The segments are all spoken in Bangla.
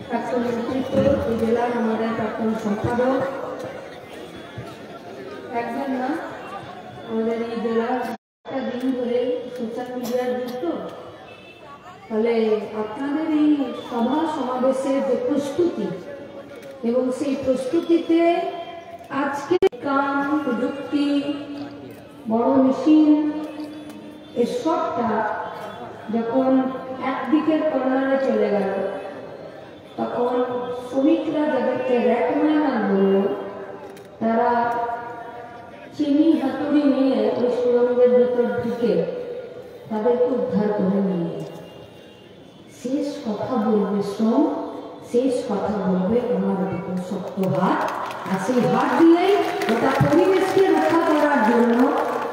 প্রাক্তন নেতৃত্ব, এই জেলার আমাদের প্রাক্তন সম্পাদক, একজন না আমাদের এই জেলার একটা দিন ধরে সোশ্যাল মিডিয়ার যুক্ত, ফলে আপনাদের এই সভা সমাবেশের যে প্রস্তুতি এবং সেই প্রস্তুতিতে আজকে বিজ্ঞান প্রযুক্তি বড় মেশিন এসবটা যখন একদিকের কর্নারে চলে গেল, তখন শ্রমিকরা যাদেরকে র্যাটম্যান বলল, তারা চিনি হাতুড়ি নিয়ে ওই সুরঙ্গের ভেতর ঢুকে তাদেরকে উদ্ধার করে নিয়ে শেষ কথা বলবে শ্রম, শেষ কথা বলবে আমার দুটো শক্ত হাত, আর সেই হাত দিয়েই ওটা পরিবেশকে রক্ষা করার জন্য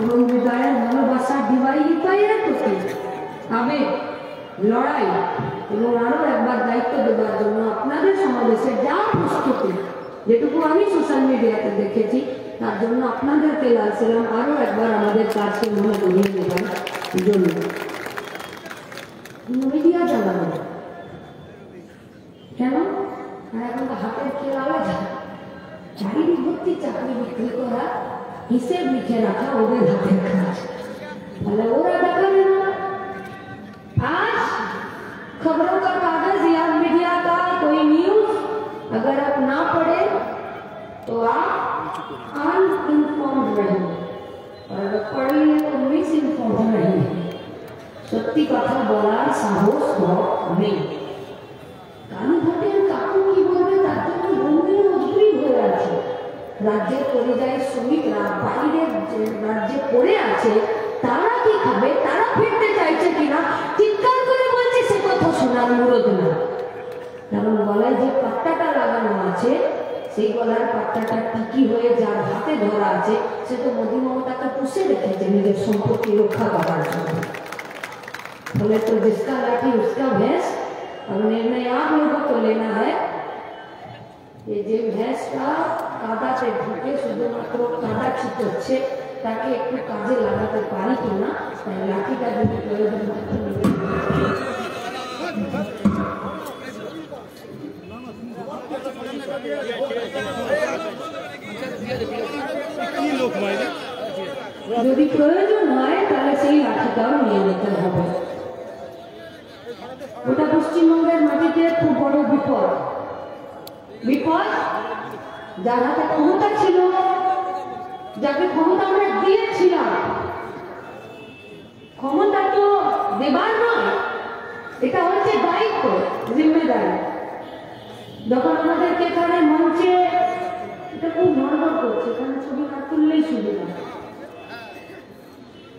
এবং হৃদয়ের ভালোবাসার ডিভাইডের প্রতি আবেগ, লড়াই এবং আরো একবার দায়িত্ব দেওয়ার জন্য আপনাদের সমাবেশে যা প্রস্তুতি, যেটুকু আমি সোশ্যাল মিডিয়াতে দেখেছি, তার জন্য আপনাদেরকে লাগছিলাম আরো একবার আমাদের কাজকে মনে করিয়ে দেওয়ার জন্য। মিডিয়া চালানো কেন? এখন তো হাতের খেল আলাদা, চাকরি ভর্তি চাকরি বিক্রি করা, হিসেব লিখে রাখা ওদের হাতের কাজ, তাহলে ওরা দেখাবে না। आज खबरों का कागज या मीडिया का कोई न्यूज अगर आप ना पढ़े तो आप अनइन्फॉर्म्ड रहेंगे, और अगर पढ़ लिए तो मिस इन्फॉर्म्ड रहेंगे। সত্যি কথা বলার সাহস নেই। কালীঘাটের কাকু কি বলবে তার জন্য বন্ধুর উদ্গ্রীব হয়ে আছে। রাজ্যের পরিযায়ী শ্রমিকরা বাইরের রাজ্যে পড়ে আছে, তারা কি খাবে, তারা ফিরতে চাইছে কিনা চিৎকার করে বলছে, সে কথা শোনার মুরদ না। কারণ গলায় যে পাট্টাটা লাগানো আছে, সেই গলার পাট্টাটা টিকি হয়ে যার হাতে ধরা আছে, সে তো মোদি মমতাকে পুষে রেখেছে নিজের সম্পত্তি রক্ষা করার জন্য। बोले तो जिसका लाठी उसका भैंस, और निर्णय आप लोगों को लेना है ये जे भैंस का कादा से ढुके शुधुमात्र कादा छिटছে তাকে একটু কাজে লাগাতে পারি কিনা, তাই লাঠিটা যদি প্রয়োজন যদি প্রয়োজন হয় তাহলে সেই লাঠিটাও নিয়ে নিতে হবে। ওটা পশ্চিমবঙ্গের মাটিতে খুব বড় বিপদ, যার হাতে ক্ষমতা ছিল, যাকে ক্ষমতা আমরা দিয়েছিলাম, ক্ষমতা তো দেবার নয়, এটা হচ্ছে দায়িত্ব, জিম্মেদারি। যখন আমাদেরকে এখানে মঞ্চে, এটা খুব নড়বড় করছে, এখানে ছবি না তুললেই সুবিধা,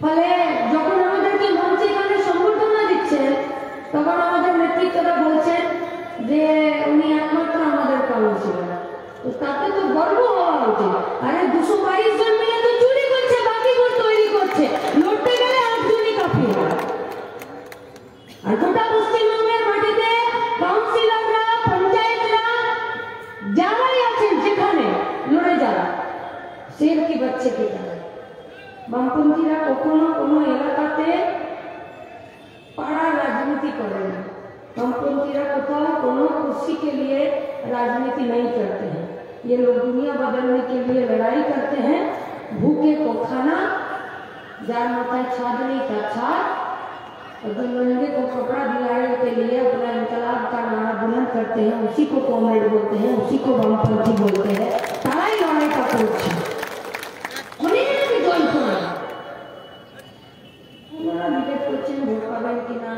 ফলে যখন আমাদেরকে মঞ্চে এখানে সংবর্ধনা দিচ্ছেন, তখন আমাদের নেতৃত্বরা বলছেন যে উনি একমাত্র আমাদের কাউন্সিলর, তো তাতে তো গর্ব হওয়া উচিত। আরে 222 জন মিলে তো চুরি করছে, বাকি ভোট তৈরি করছে, লড়তে গেলে 8 জনই কাফি হয়। আর গোটা পশ্চিমবঙ্গের মাটিতে কাউন্সিলররা, পঞ্চায়েতরা যারাই আছেন যেখানে লড়ে যারা, শের কি বাচ্চে কি যারা, বামপন্থীরা কখনো কোনো এলাকাতে पाड़ा राजनीति करे ना, वामपंथीरा कोথাও कोनो कुर्सी के लिए राजनीति नहीं करते हैं। ये लोग दुनिया बदलने के लिए लड़ाई करते हैं। भूखे को खाना, जार माथा छाद नहीं था छाद, और नंगे को कपड़ा दिलाने के लिए अपना इंकलाब का नारा बुलंद करते हैं, उसी को कॉमरेड बोलते हैं, उसी को वामपंथी बोलते हैं। ताराई लड़ाई का कोच उन्हीं ने जॉइन किया। বিকেট করছেন, ভোট পাবেন কিনা,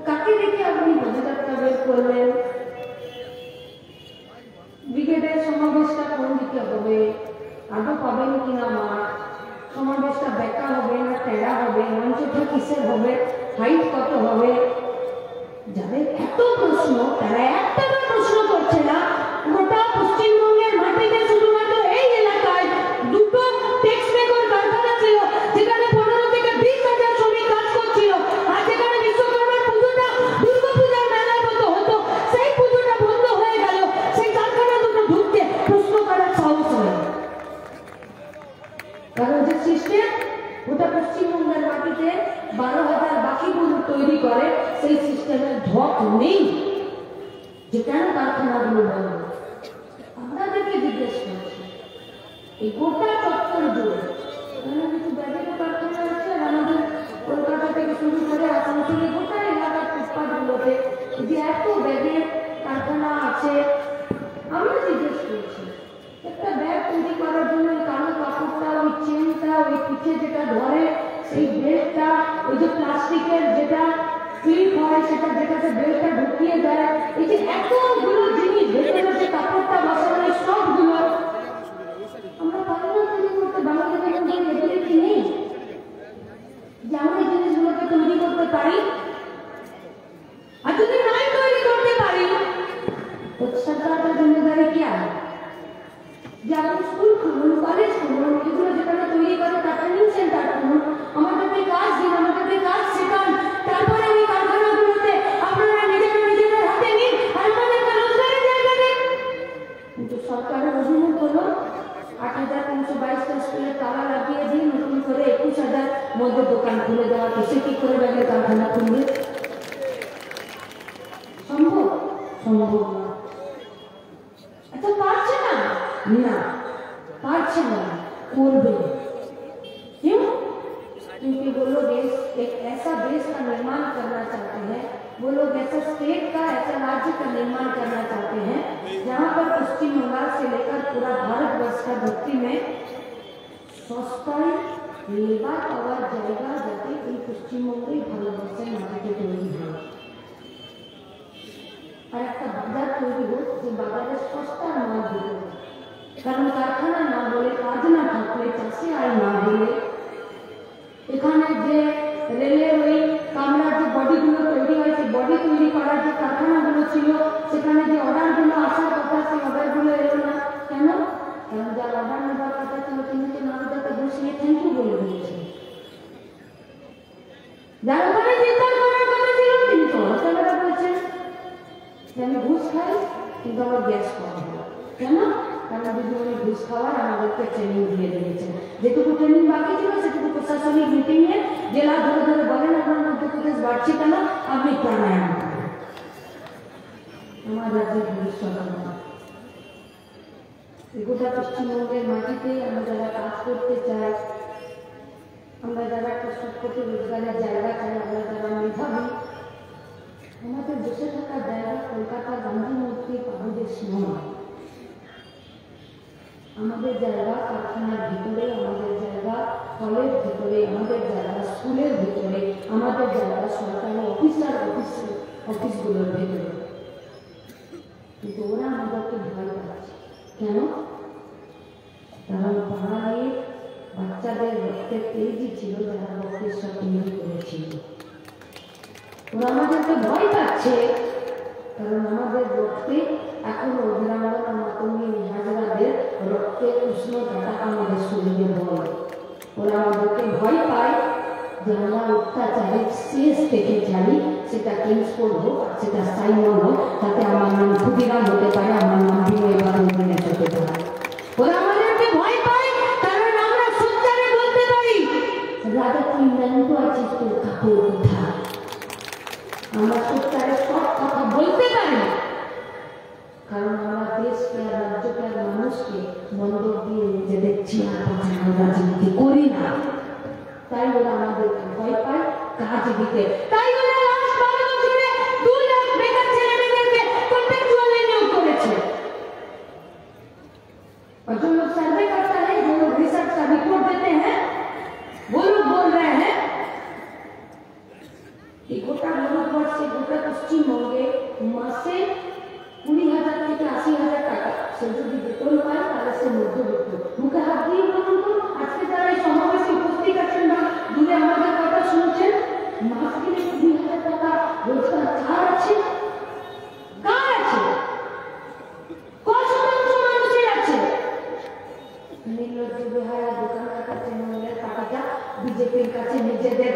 কাকে দেখে আপনি পদযাত্রা বের করলেন, ব্রিগেডের সমাবেশটা কোন দিকে হবে, আদৌ পাবেন কিনা মাঠ, সমাবেশটা বেকা হবে না টেরা হবে, মঞ্চটা কিসের হবে, হাইট কত হবে। যাদের এত প্রশ্ন, তারা একটা প্রশ্ন করছে না। গোটা পশ্চিমবঙ্গের মাটিতে শুধুমাত্র এই এলাকায় দুটো টেক্স মেকার কারখানা ছিল, যেখানে 15 থেকে 20,000 শ্রমিক কাজ করছিল, আর যেখানে বিশ্বকর্মার পুজোটা দুর্গাপূজার মেলার মতো হতো, সেই পুজোটা বন্ধ হয়ে গেল, সেই কারখানা দুটো ঢুকতে প্রশ্ন করার সাহস হয়। কারণ যে সিস্টেম গোটা পশ্চিমবঙ্গের মাটিতে 12,000 বাকি বন্ধু তৈরি করে, সেই সিস্টেমের ধক নেই। যে কেন কারখানাগুলো বন্ধ। আপনাদেরকে জিজ্ঞেস করছি, এই গোটা চত্বর জুড়ে কিছু ব্যাগের কারখানা আছে, আর আমাদের কলকাতা থেকে শুরু করে আসানসোলে গোটা এলাকার ফুটপাথগুলোতে যে এত ব্যাগের কারখানা আছে, আমরা জিজ্ঞেস করছি একটা ব্যাগ তৈরি করার জন্য কালো কাপড়টা, ওই চেনটা, ওই পিঠে যেটা ধরে সেই বেল্টটা, ওই যে প্লাস্টিকের যেটা ক্লিপ হয় সেটা যেটাতে বেল্টটা ঢুকিয়ে দেয়, এই যে এতগুলো জিনিস ভেতরে যে কাপড়টা বসানো, সবগুলো আমরা পারি না তৈরি করতে। বাংলাদেশের মধ্যে এবিলিটি নেই যে আমরা এই জিনিসগুলোকে তৈরি করতে পারি। আর যদি নাই তৈরি করতে পারি तो सरकार का जिम्मेदारी क्या है? যে আপনি স্কুল খুলুন, কলেজ খুলুন, এগুলো যেখানে তৈরি করে ট্রেনিং সেন্টার খুলুন, আমাদেরকে কাজ দিন, আমাদেরকে কাজ শেখান, তারপরে এই কারখানাগুলোতে আপনারা নিজেদের হাতে নিন আর আমাদেরকে রোজগারের জায়গা দিন। কিন্তু সরকারের অভিমুখ হলো ৮,৩২২টা স্কুলে তালা লাগিয়ে দিন, নতুন করে ২১,০০০ মধ্যে দোকান খুলে দেওয়া। সে কি করে ব্যাগের কারখানা খুলবে? সম্ভব? সম্ভব না। अच्छा पार्चे ना पार्चे ना करबे। क्यों? क्योंकि वो लोग एक ऐसा देश का निर्माण करना चाहते हैं, वो लोग ऐसा स्टेट का, ऐसा राज्य का निर्माण करना चाहते हैं जहाँ पर पश्चिम बंगाल से लेकर पूरा भारतवर्ष का धरती में सस्ताई लेबर पावा जाएगा, जाते এই পশ্চিমবঙ্গে ভালোবাসার মাটিতে তৈরি হয়। আর একটা বাজার তৈরি হোক যে বাজারে সস্তার মাল দিতে, কারণ কারখানা না হলে, কাজ না থাকলে, চাষে আয় না হলে, এখানে যে রেলের ওই কামরার যে বডিগুলো তৈরি হয়েছে, বডি তৈরি করার যে কারখানাগুলো ছিল, সেখানে যে অর্ডারগুলো আসার কথা, সেই অর্ডারগুলো এলো না। কেন? কারণ যার অর্ডার নেবার কথা ছিল তিনি তো নাগরিককে বসিয়ে থ্যাংক ইউ বলে দিয়েছেন। যার ওখানে চিন্তা করার কথা ছিল তিনি তো অর্ডার বলছেন আমি ঘুষ খাই কিন্তু আমার গ্যাস কম হয়। কেন? কারণ যদি উনি ঘুষ খাওয়ার আমাদেরকে ট্রেনিং দিয়ে দিয়েছেন। যেটুকু ট্রেনিং বাকি ছিল সেটুকু প্রশাসনিক মিটিংয়ে জেলা ধরে ধরে বলেন আপনার মধ্যপ্রদেশ বাড়ছে কেন, আপনি প্রাণায়াম করেন। আমার রাজ্যের ভবিষ্যৎ গোটা পশ্চিমবঙ্গের মাটিতে আমরা যারা কাজ করতে চাই, আমরা যারা একটা সৎপথে রোজগারের জায়গা চাই, আমরা যারা মেধাবী, আমাদের বসে থাকার জায়গা কলকাতার গান্ধী মূর্তি পাহাড়ের নয়। আমাদের জায়গা কারখানার ভিতরে, আমাদের জায়গা কলের ভিতরে, আমাদের জায়গা স্কুলের ভিতরে, আমাদের জায়গা সরকারি অফিসগুলোর ভিতরে। কিন্তু ওরা আমাদেরকে ভয় পাচ্ছে। কেন? কারণ পাহাড়ে বাচ্চাদের রক্তের তেজই ছিল যারা রক্তের সব তৈরি করেছিল। ওরা আমাদেরকে ভয় পাচ্ছে কারণ আমাদের রক্তে এখনো বীরাঙ্গনা মাতঙ্গী হাজরাদের রক্তের উষ্ণতাটা আমাদের শরীরে বয়। ওরা আমাদেরকে ভয় পায় যে আমরা অত্যাচারের শেষ থেকে যাই, সেটা কিংসফোর্ড হোক, সেটা সাইমন হোক, তাতে আমার নাম ক্ষুদিরাম হতে পারে, আমার নাম বিনয় বাদল হতে পারে। ওরা আমাদেরকে ভয় পায় কারণ আমরা সত্যি বলতে পারি রাজা তুই নন্দ আছিস, তোর কাপড় কোথায়। আমরা সত্যি সব কথা বলতে পারি কারণ আমরা দেশকে আর রাজ্যকে আর মানুষকে বন্দর দিয়ে নিজেদের চেয়ার পাঠানোর রাজনীতি করি না। তাই ওরা আমাদেরকে ভয় পায় কাজ দিতে। তাই ওরা লাস্ট 12 বছরে 2 লাখ বেকার ছেলেমেয়েদেরকে কন্ট্রাকচুয়ালি নিয়োগ করেছে। और जो लोग सर्वे करता है, जो लोग रिसर्च का रिपोर्ट देते हैं, वो लोग बोल रहे हैं कि गोटा भारतवर्ष से गोटा পশ্চিমবঙ্গে মাসে 20,000 থেকে 80,000 টাকা সে যদি বেতন পায় তাহলে সে মধ্যবিত্ত। মুখে হাত দিয়ে বলুন তো, আজকে যারা এই সমাবেশে উপস্থিত আছেন বা দূরে আমাদের কথা শুনছেন, মাসে 20,000 টাকা রোজগার কার আছে? কার আছে? কত শতাংশ মানুষের আছে? নির্লজ্জ বেহায়া দোকান কাটা তৃণমূলের টাকাটা বিজেপির কাছে নিজেদের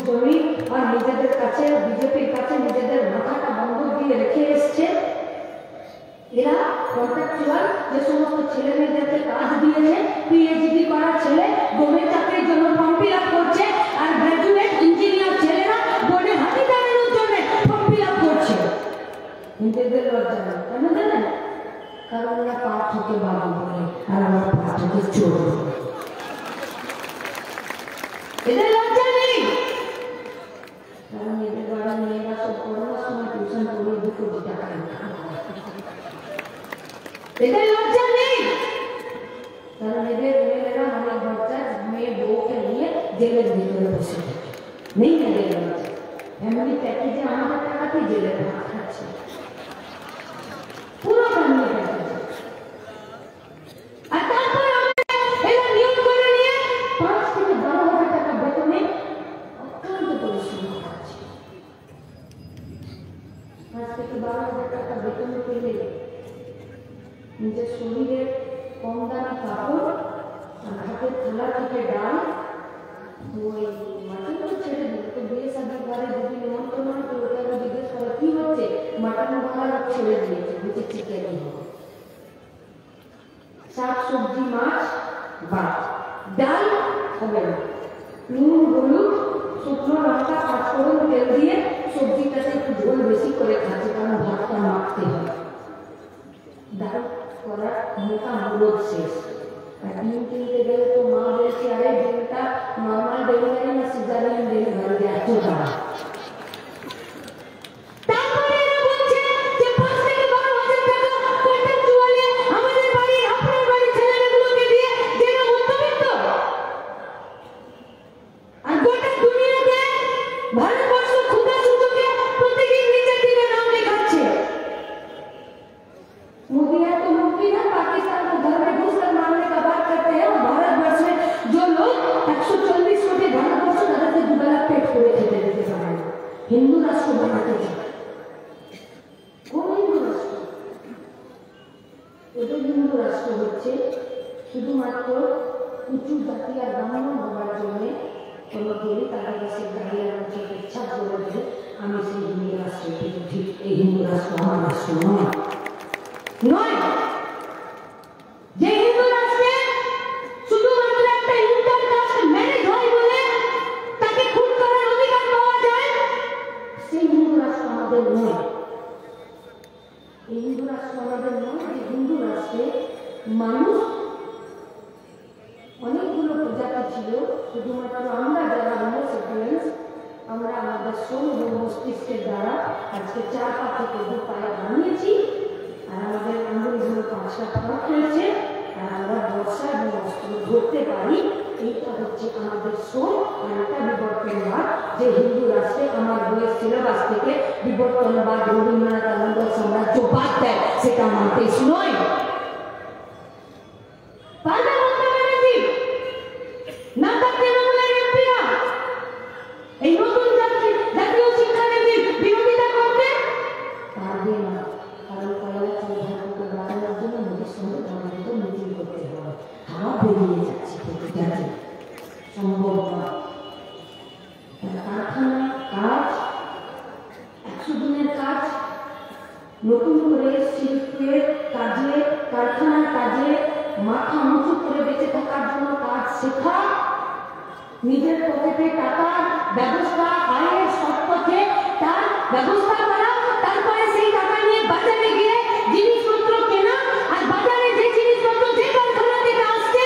জমি আর নিজেদের কাছে বিজেপির কাছে নিজেদের মাথাটা বন্ধ দিয়ে রেখে এসছে। এরা কন্ট্রাকচুয়াল যে সমস্ত ছেলে মেয়েদেরকে কাজ দিয়েছে, পিএইচডি করা ছেলে গভর্নমেন্ট চাকরির জন্য ফর্ম ফিল আপ করছে, আর গ্রাজুয়েট ইঞ্জিনিয়ার ছেলেরা বোর্ডে হাতি টানানোর জন্য ফর্ম ফিল আপ করছে। হিন্দুদের লজ্জা নেই, কেন জানেন? কারণ ওরা পাঠকে বাবা বলে আর আমার পাঠকে চোর বলে। এদের লজ্জা নেই, কারণ এদের বাড়ির মেয়েরা সব করোনার সময় টিউশন পড়িয়ে 2 কোটি টাকা ইনকাম করে। এদের লজ্জা নেই, কারণ এদের মেয়েরা অনেক বাচ্চার মেয়ে বউকে নিয়ে জেলের ভিতরে বসে থাকে। নেই এদের লজ্জা, ফ্যামিলি প্যাকেজে আমাদের টাকাতে জেলে ভাত খাচ্ছে, পুরো ফ্যামিলি প্যাকেজে। আর তারপরে এরা নিয়োগ করে নিয়ে 5 থেকে 12 হাজার টাকা বেতনে অত্যন্ত পরিশ্রম করছে। 5 থেকে 12 হাজার টাকা বেতনে পেলে নিজের শরীরের কম দামি কাপড় আর হাতের থালা থেকে ডাল ওই মাটনটা ছেড়ে দিল। তো বিয়ে শাদী ঘরে যদি নিমন্ত্রণ হয় তো ওটা জিজ্ঞেস করে কি হচ্ছে, মাটন ভাড়া ছেড়ে দিয়েছে, বুঝে চিকেন হবে, শাক সবজি মাছ ভাত, ডাল হবে না, নুন হলুদ শুকনো লঙ্কা 5 ফোড়ন তেল দিয়ে সবজিটাতে একটু ঝোল বেশি করে খাচ্ছে, কারণ ভাতটা মাখতে হয়। ডাল করার মোটা মুরদ শেষ। আর ডিম কিনতে গেলে তো মা বলছে আরে ডিমটা নর্মাল ডেলিভারি না সিজারিয়ান ডেলিভারি, এত দাম। তারপরে এরা বলছে যে 5 থেকে 12 হাজার টাকা কন্ট্রাক্টুয়ালি আমাদের বাড়ি আপনার বাড়ি ছেলেগুলোকে দিয়ে যেন মধ্যবিত্ত। আর গোটা দুনিয়াতে ভারতবর্ষ ক্ষুধা সূচকে প্রতিদিন নিচের দিকে নাম লেখাচ্ছে। मोदी है तो मुमकिन है पाकिस्तान को घर में घुसकर मारने का बात करते हैं, और भारतवर्ष में जो लोग 140 कोटी भारतवर्ष नगर से दुबला पेट पूरे खेते देते समय हिंदू राष्ट्र बनाते थे। कौन हिंदू राष्ट्र? এদের হিন্দু রাষ্ট্র হচ্ছে শুধুমাত্র উঁচু জাতি আর ব্রাহ্মণ হওয়ার জন্য কোনো গরিব তাদের কাছে দাঁড়িয়ে আমাকে ইচ্ছা করে দেবে আমি সেই হিন্দু রাষ্ট্রে বিরোধী। এই হিন্দু রাষ্ট্র আমার রাষ্ট্র নয়। নয়, যে হিন্দু রাষ্ট্রে শুধুমাত্র একটা ইন্টারকাস্ট ম্যারেজ হয় বলে তাকে খুন করার অধিকার পাওয়া যায়, সেই হিন্দু রাষ্ট্র আমাদের নয়। এই হিন্দু রাষ্ট্র আমাদের নয়, যে হিন্দু রাষ্ট্রে মানুষ অনেকগুলো প্রজাতি ছিল, শুধুমাত্র আমরা যারা হোমোসেপিয়েন্স আমরা আমাদের সোল এবং মস্তিষ্কের দ্বারা আজকে 4 পা থেকে 2 পায়ে বানিয়েছি, আর আমাদের আঙ্গুলগুলো 5টা ফাঁক হয়েছে, আর আমরা বর্ষা এবং অস্ত্র ধরতে পারি। এইটা হচ্ছে আমাদের সোল। আর এটা বিবর্তনবাদ, যে হিন্দু রাষ্ট্রে আমার বইয়ের সিলেবাস থেকে বিবর্তনবাদ রবীন্দ্রনাথ আনন্দ সাম্রাজ্যবাদ দেয়, সেটা আমার দেশ নয়। না থাকতে এই নতুন জাতীয় শিক্ষানীতির বিরোধিতা করতে পারবে না, কারণ কয়লা চৌধুরীকে বাড়ানোর জন্য মোদীর সঙ্গে জনগণকে মিটিং করতে হবে। হাওয়া বেরিয়ে যাচ্ছে প্রতিটাতে, সম্ভব নয়। কারখানায় কাজ 100 দিনের কাজ, নতুন করে শিল্পের কাজে কারখানার কাজে মাথা উঁচু করে বেঁচে থাকার জন্য কাজ শেখা, নিজের পকেটে টাকার ব্যবস্থা, আয়ের সৎ পথে তার ব্যবস্থা করা, তারপরে সেই টাকা নিয়ে বাজারে গিয়ে জিনিসপত্র কেনা, আর বাজারে যে জিনিসপত্র যে কারখানা থেকে আসছে,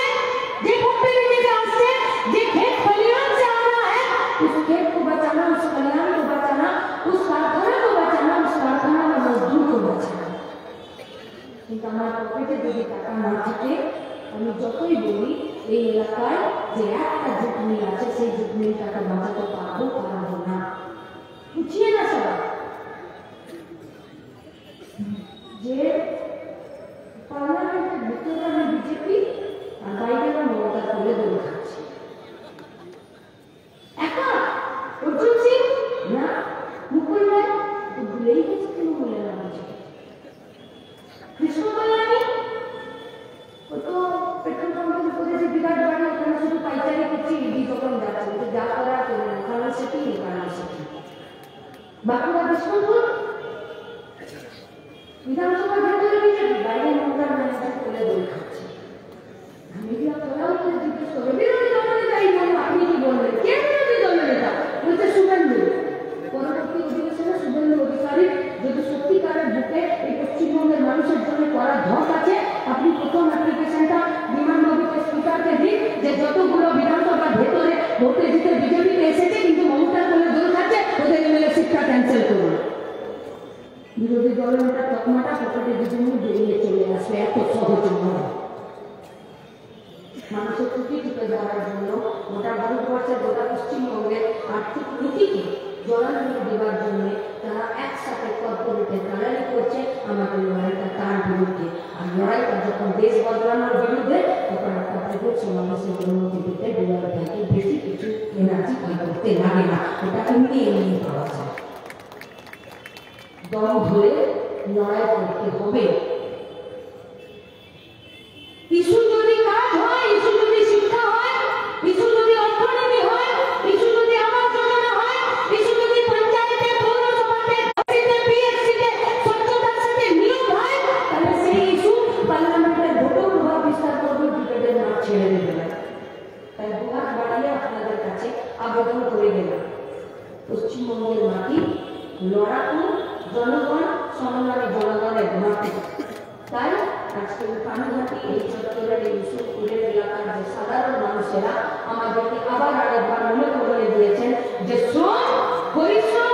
যে ফ্যাক্টরি থেকে আসছে, যে खेत खलिहान से आ रहा है, उस खेत को बचाना, उस खलिहान को बचाना, उस कारखाना को बचाना, उस कारखाना में मजदूर को बचाना। কিন্তু আমার পকেটে যদি টাকা না থাকে, আমি যতই বলি এই এলাকায় যে একটা জুট মিল আছে, সেই জুট মিলটাকে বাঁচাতে পারবো না। বুঝিয়ে না সবাই যে পার্লামেন্টের ভিতরে আমি বিজেপি আর বাইরে মমতা করে দৌড় খাচ্ছি। একা অর্জুন সিং না, মুকুল রায় তো ভুলেই গেছে তৃণমূলের নাম। কৃষ্ণ কল্যাণী ও তো পেট্রোল পাম্পের উপরে যে বিরাট বাড়ি, ওখানে শুধু পাইচারি করছে, ইডি যখন যাচ্ছে যা করার করে না, কারণ সেটি বাঁকুড়া বিষ্ণুপুর বিধানসভা ভেতরে বিজেপি, বাইরে মমতার ম্যানেজার করে দৌড় খাচ্ছে। মিডিয়া তোরাও তো জিজ্ঞেস করবে বিরোধী দলনেতা, এই বলবো আপনি কি বললেন, কে বিরোধী দলনেতা? বলছে শুভেন্দু। পরবর্তী অধিবেশনে শুভেন্দু অধিকারী যদি সত্যিকারের বিরোধী দলের একটা তকমাটা পকেটে জীবনে বেরিয়ে চলে আসবে, এত সহজ নয়। মানুষের ত্রুটি টুকে ধরার জন্য গোটা ভারতবর্ষের গোটা পশ্চিমবঙ্গের আর্থিক নীতিকে জলাঞ্জলি দেওয়ার জন্য তারা একসাথে কর্পোরেটের দালালি করছে আমাদের লড়াইটা তার বিরুদ্ধে। আর লড়াইটা যখন দেশ বদলানোর বিরুদ্ধে তখন একটা বৃহৎ সমাবেশের অনুমতি পেতে দুলাল ভাইকে বেশি কিছু এনার্জি করতে লাগে না, ওটা এমনি এমনি পাওয়া যায়। দম ধরে লড়াই করতে হবে। ইস্যু যদি কাজ হয়, ইস্যু যদি শিক্ষা হয়, ইস্যু যদি অর্থনীতি হয়, ইস্যু যদি আবাস যোজনা হয়, ইস্যু যদি পঞ্চায়েতে পৌরসভাতে পিএসসিতে স্বচ্ছতার সাথে নিয়োগ হয়, তাহলে সেই ইস্যু পার্লামেন্টের ভোটেও প্রভাব বিস্তার করবে, ক্রিকেটের মাঠ ছেড়ে দেবে না। তাই দুহাত বাড়িয়ে আপনাদের কাছে আবেদন করে গেলাম, পশ্চিমবঙ্গের মাটি লড়াকু জনগণ সমন্বয় জনগণের মাটি। তাই আজকে পানিঘাটি এই চট্টগ্রামের এই ইউসুফপুরের এলাকার যে সাধারণ মানুষেরা আমাদেরকে আবার আরেকবার মনে করিয়ে দিয়েছেন যে শ্রম পরিশ্রম